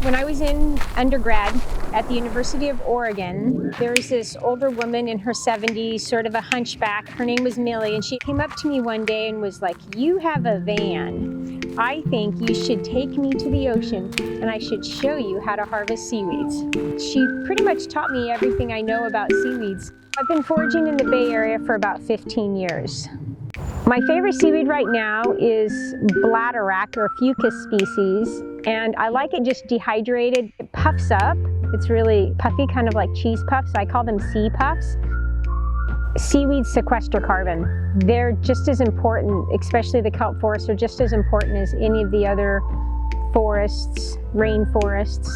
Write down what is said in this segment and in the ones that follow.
When I was in undergrad at the University of Oregon, there was this older woman in her 70s, sort of a hunchback. Her name was Millie, and she came up to me one day and was like, "You have a van. I think you should take me to the ocean and I should show you how to harvest seaweeds." She pretty much taught me everything I know about seaweeds. I've been foraging in the Bay Area for about 15 years. My favorite seaweed right now is bladderwrack, or fucus species, and I like it just dehydrated. It puffs up. It's really puffy, kind of like cheese puffs. I call them sea puffs. Seaweeds sequester carbon. They're just as important, especially the kelp forests, are just as important as any of the other forests, rainforests,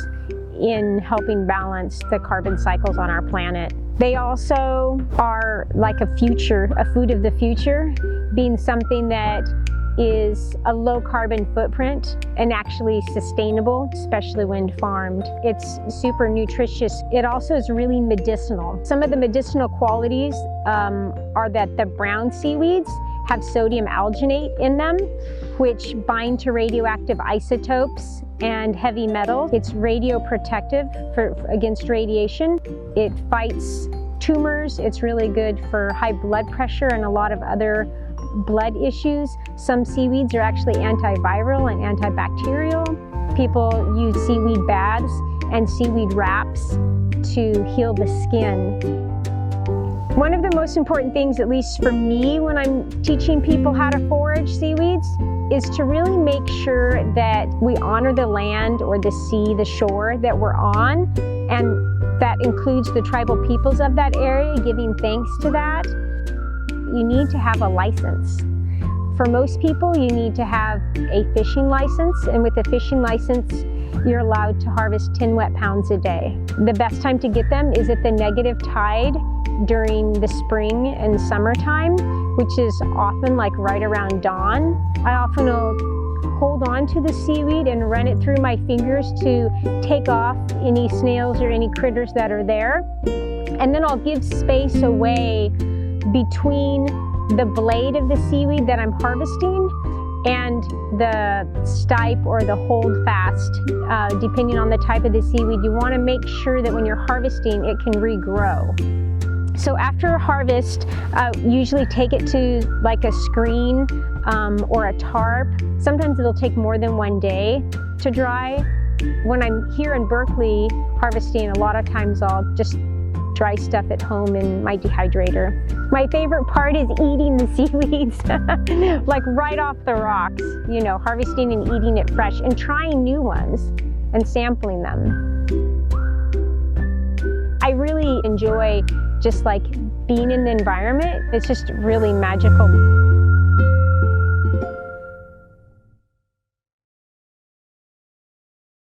in helping balance the carbon cycles on our planet. They also are like a food of the future, being something that is a low carbon footprint and actually sustainable, especially when farmed. It's super nutritious. It also is really medicinal. Some of the medicinal qualities are that the brown seaweeds have sodium alginate in them, which bind to radioactive isotopes and heavy metals. It's radioprotective against radiation. It fights tumors. It's really good for high blood pressure and a lot of other blood issues. Some seaweeds are actually antiviral and antibacterial. People use seaweed baths and seaweed wraps to heal the skin. One of the most important things, at least for me when I'm teaching people how to forage seaweeds, is to really make sure that we honor the land or the sea, the shore that we're on, and that includes the tribal peoples of that area, giving thanks to that. You need to have a license. For most people, you need to have a fishing license, and with a fishing license, you're allowed to harvest 10 wet pounds a day. The best time to get them is at the negative tide during the spring and summertime, which is often like right around dawn. I often will hold on to the seaweed and run it through my fingers to take off any snails or any critters that are there. And then I'll give space away between the blade of the seaweed that I'm harvesting and the stipe or the hold fast, depending on the type of the seaweed. You want to make sure that when you're harvesting, it can regrow. So after harvest, usually take it to like a screen or a tarp. Sometimes it'll take more than one day to dry. When I'm here in Berkeley harvesting, a lot of times I'll just dry stuff at home in my dehydrator. My favorite part is eating the seaweeds, like right off the rocks, you know, harvesting and eating it fresh and trying new ones and sampling them. I really enjoy just like being in the environment. It's just really magical.